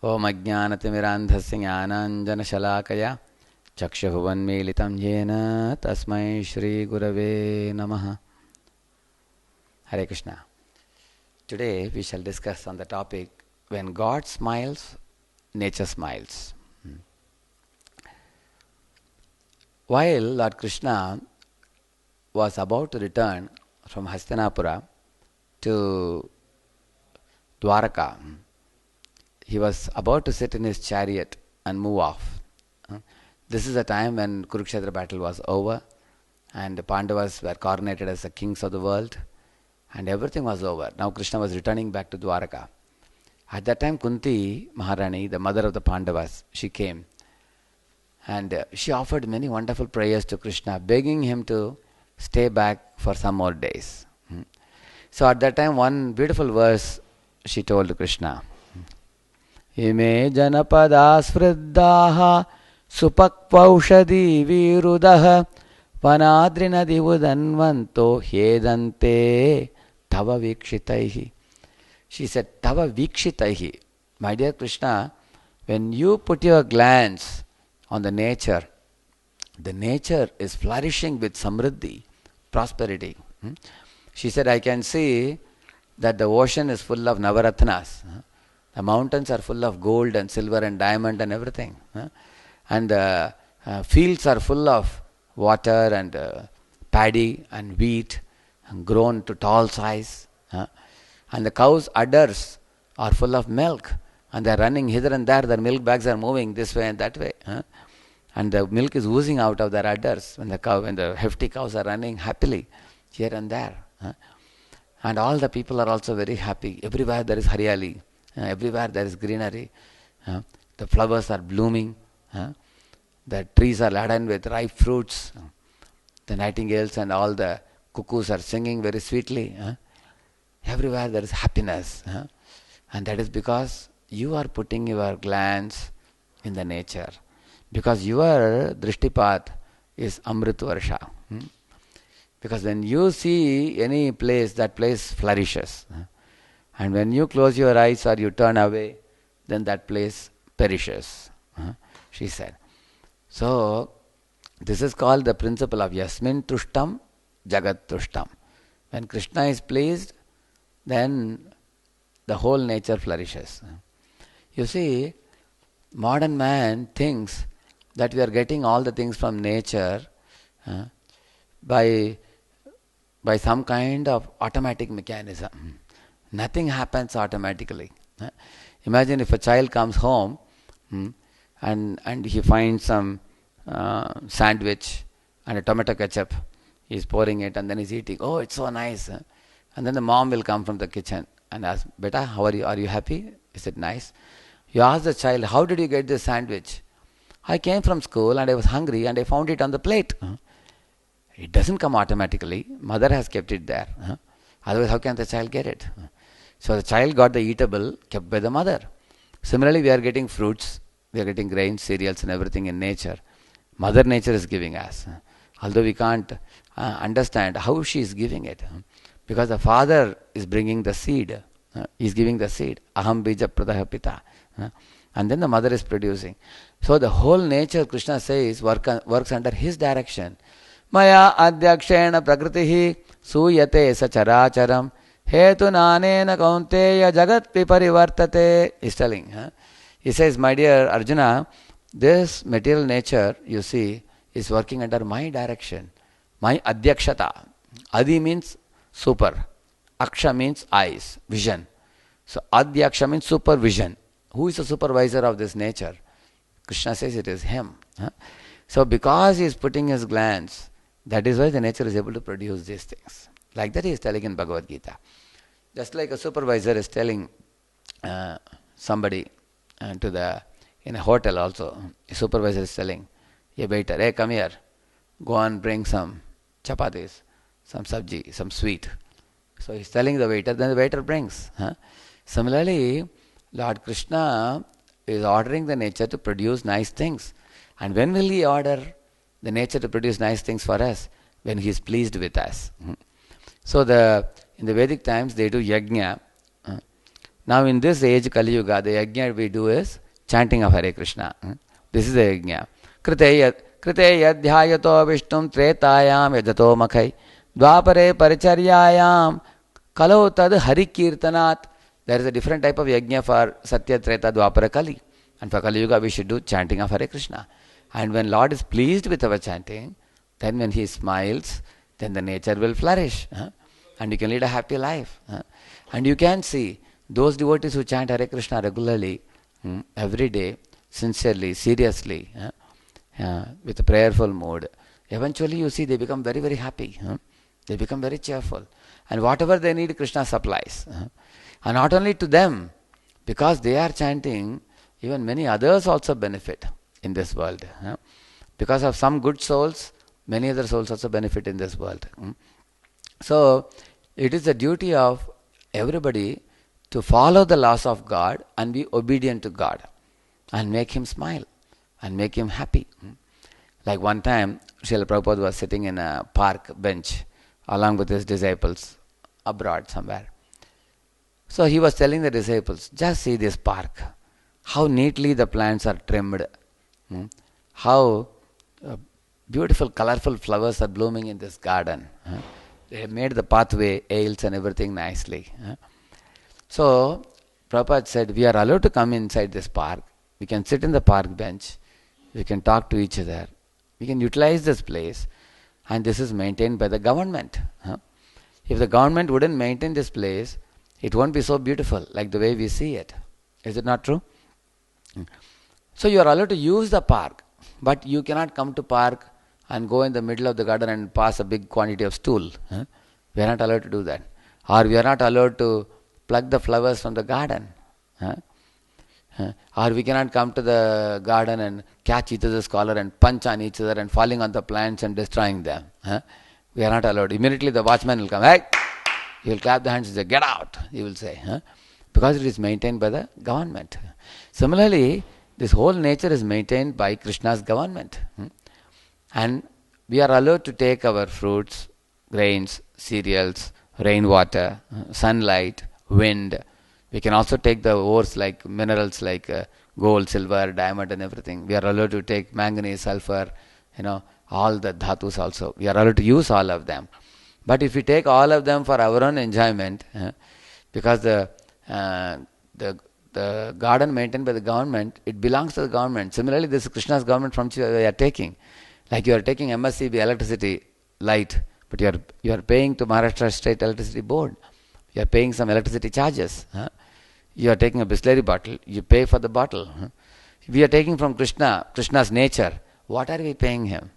Om Ajnanatimirandhasya Jnananjana Shalakaya Chakshubhanmilitam Yena Tasmai Shri Gurave Namaha. Hare Krishna. Today we shall discuss on the topic, when God smiles, nature smiles. While Lord Krishna was about to return from Hastinapura to Dwaraka, he was about to sit in his chariot and move off. This is the time when Kurukshetra battle was over and the Pandavas were coronated as the kings of the world and everything was over. Now Krishna was returning back to Dwaraka. At that time Kunti Maharani, the mother of the Pandavas, she came and she offered many wonderful prayers to Krishna, begging him to stay back for some more days. So at that time one beautiful verse she told to Krishna. Ime janapadas vriddhaha supakvaushadi virudaha vanadrinadi udanvanto hedante tava vikshitaihi. She said, tava vikshitaihi. My dear Krishna, when you put your glance on the nature is flourishing with samriddhi, prosperity. She said, I can see that the ocean is full of navaratnas. The mountains are full of gold and silver and diamond and everything. And the fields are full of water and paddy and wheat and grown to tall size. And the cows' udders are full of milk and they are running hither and there. Their milk bags are moving this way and that way. And the milk is oozing out of their udders when the hefty cows are running happily here and there. And all the people are also very happy. Everywhere there is haryali. Everywhere there is greenery. The flowers are blooming. The trees are laden with ripe fruits. The nightingales and all the cuckoos are singing very sweetly. Everywhere there is happiness. And that is because you are putting your glance in the nature. Because your drishtipat is Amrit Varsha. Because when you see any place, that place flourishes. And when you close your eyes or you turn away, then that place perishes. She said. So, this is called the principle of Yasmin Tushtam Jagat Tushtam. When Krishna is pleased, then the whole nature flourishes. You see, modern man thinks that we are getting all the things from nature by some kind of automatic mechanism. Nothing happens automatically. Imagine if a child comes home and he finds some sandwich and a tomato ketchup. He's pouring it and then he's eating. Oh, it's so nice. And then the mom will come from the kitchen and ask, Beta, how are you? Are you happy? Is it nice? You ask the child, how did you get this sandwich? I came from school and I was hungry and I found it on the plate. It doesn't come automatically. Mother has kept it there. Otherwise, how can the child get it? So the child got the eatable kept by the mother. Similarly, we are getting fruits, we are getting grains, cereals and everything in nature. Mother Nature is giving us. Although we can't understand how she is giving it. Because the father is bringing the seed. He is giving the seed. Aham bija pradaha pita. And then the mother is producing. So the whole nature, Krishna says, works under his direction. Maya adhyakshena prakritihi suyate sacharacharam hetu nanena kaunteya jagat piparivartate. He is telling. He says, my dear Arjuna, this material nature, you see, is working under my direction. My adhyakshata. Adi means super. Aksha means eyes, vision. So adhyaksha means supervision. Who is the supervisor of this nature? Krishna says it is him. So because he is putting his glance, that is why the nature is able to produce these things. Like that he is telling in Bhagavad Gita. Just like a supervisor is telling somebody in a hotel also, a supervisor is telling a waiter, hey, come here, go and bring some chapatis, some sabji, some sweet. So he is telling the waiter, then the waiter brings. Similarly, Lord Krishna is ordering the nature to produce nice things. And when will he order the nature to produce nice things for us? When he is pleased with us. So in the Vedic times they do yajna. Now in this age, Kali Yuga, the yajna we do is chanting of Hare Krishna. This is the yajna. Krite yadhyayato Vishtum Tretayam yajato makhai Dvapare Paricharyayam Kalo Tad Hari Kirtanat. There is a different type of yajna for Satya, Treta, Dvapara, Kali. And for Kali Yuga, we should do chanting of Hare Krishna. And when Lord is pleased with our chanting, then when He smiles, then the nature will flourish. And you can lead a happy life. And you can see those devotees who chant Hare Krishna regularly, every day, sincerely, seriously, with a prayerful mood, eventually you see they become very, very happy. They become very cheerful. And whatever they need, Krishna supplies. And not only to them, because they are chanting, even many others also benefit in this world. Because of some good souls, many other souls also benefit in this world. So, it is the duty of everybody to follow the laws of God and be obedient to God and make Him smile and make Him happy. Like one time, Srila Prabhupada was sitting in a park bench along with his disciples abroad somewhere. So he was telling the disciples, just see this park, how neatly the plants are trimmed, how beautiful, colorful flowers are blooming in this garden. They have made the pathway, aisles and everything nicely. So Prabhupada said, we are allowed to come inside this park. We can sit in the park bench. We can talk to each other. We can utilize this place. And this is maintained by the government. If the government wouldn't maintain this place, it won't be so beautiful like the way we see it. Is it not true? So you are allowed to use the park, but you cannot come to park and go in the middle of the garden and pass a big quantity of stool. We are not allowed to do that. Or we are not allowed to pluck the flowers from the garden. Or we cannot come to the garden and catch each other's collar and punch on each other and falling on the plants and destroying them. We are not allowed. Immediately the watchman will come. Hey! He will clap the hands and say, get out, he will say. Because it is maintained by the government. Similarly, this whole nature is maintained by Krishna's government. And we are allowed to take our fruits, grains, cereals, rainwater, sunlight, wind. We can also take the ores like minerals like gold, silver, diamond and everything. We are allowed to take manganese, sulfur, all the dhatus also. We are allowed to use all of them. But if we take all of them for our own enjoyment, because the garden maintained by the government, it belongs to the government. Similarly, this is Krishna's government from which we are taking. Like you are taking MSCB electricity light, but you are paying to Maharashtra State Electricity Board. You are paying some electricity charges. You are taking a Bisleri bottle, you pay for the bottle. We are taking from Krishna's nature. What are we paying him?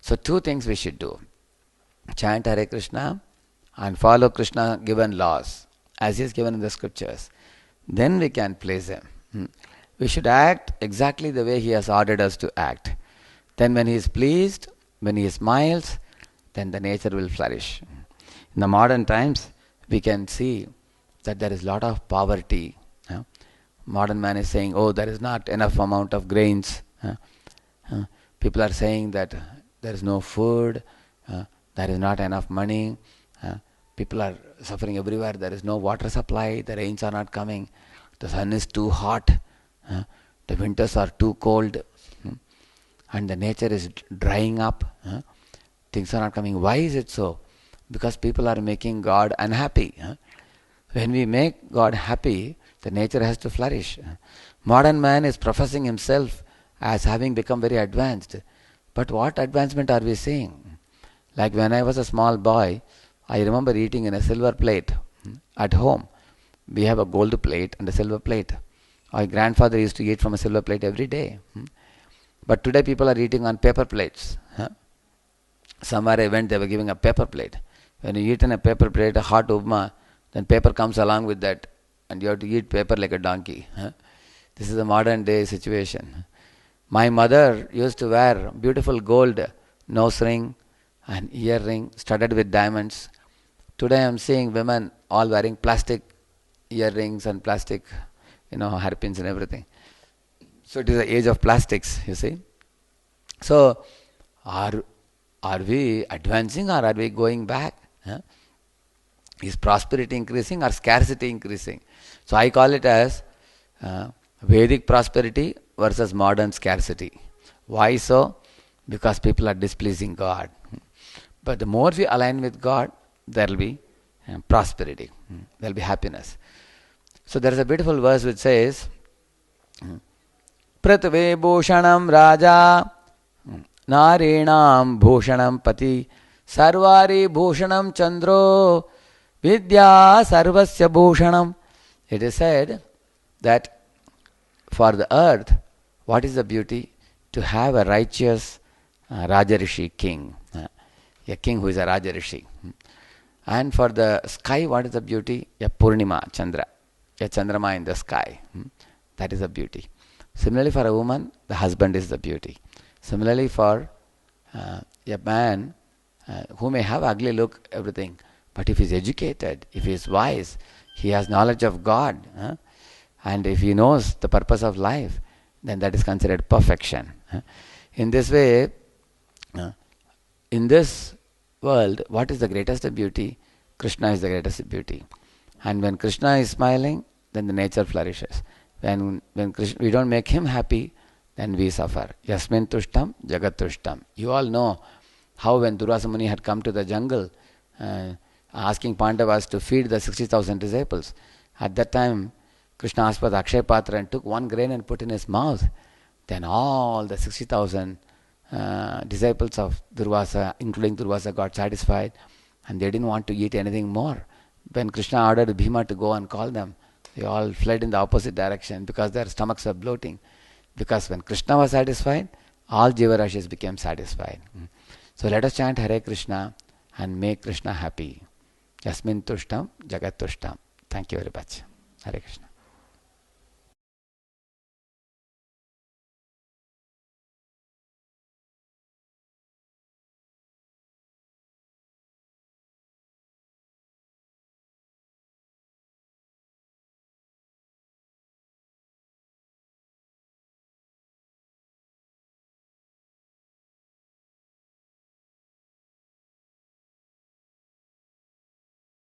So two things we should do. Chant Hare Krishna and follow Krishna given laws as he is given in the scriptures. Then we can please him. We should act exactly the way he has ordered us to act. Then when he is pleased, when he smiles, then the nature will flourish. In the modern times, we can see that there is a lot of poverty. Modern man is saying, oh, there is not enough amount of grains. People are saying that there is no food, there is not enough money. People are suffering everywhere. There is no water supply. The rains are not coming. The sun is too hot. The winters are too cold. And the nature is drying up. Things are not coming. Why is it so? Because people are making God unhappy. When we make God happy, the nature has to flourish. Modern man is professing himself as having become very advanced. But what advancement are we seeing? Like when I was a small boy, I remember eating in a silver plate at home. We have a gold plate and a silver plate. Our grandfather used to eat from a silver plate every day. But today people are eating on paper plates. Somewhere I went, they were giving a paper plate. When you eat in a paper plate, a hot upma, then paper comes along with that. And you have to eat paper like a donkey. This is a modern day situation. My mother used to wear beautiful gold nose ring and earring studded with diamonds. Today I am seeing women all wearing plastic earrings and plastic, hairpins and everything. So it is the age of plastics, you see. So are we advancing or are we going back? Is prosperity increasing or scarcity increasing? So I call it as Vedic prosperity versus modern scarcity. Why so? Because people are displeasing God. But the more we align with God, there will be prosperity, there will be happiness. So there is a beautiful verse which says, Pratve Bhushanam Raja Narinam Bhushanam Pati Sarvari Bhushanam Chandro Vidya Sarvasya Bhushanam. It is said that for the earth, what is the beauty? To have a righteous Rajarishi king, a king who is a Rajarishi. And for the sky, what is the beauty? A Purnima, Chandra, a Chandrama in the sky. That is the beauty. Similarly, for a woman, the husband is the beauty. Similarly, for a man who may have ugly look, everything, but if he is educated, if he is wise, he has knowledge of God, and if he knows the purpose of life, then that is considered perfection. In this way, in this world, what is the greatest beauty? Krishna is the greatest beauty. And when Krishna is smiling, then the nature flourishes. When Krishna, we don't make him happy, then we suffer. Yasmin tushtam, jagat tushtam. You all know how when Durvasa Muni had come to the jungle, asking Pandavas to feed the 60,000 disciples. At that time, Krishna asked for the Akshay Patra and took one grain and put in his mouth. Then all the 60,000 disciples of Durvasa, including Durvasa, got satisfied, and they didn't want to eat anything more. When Krishna ordered Bhima to go and call them, they all fled in the opposite direction because their stomachs were bloating. Because when Krishna was satisfied, all Jivarashis became satisfied. So let us chant Hare Krishna and make Krishna happy. Yasmin tushtam, jagat tushtam. Thank you very much. Hare Krishna.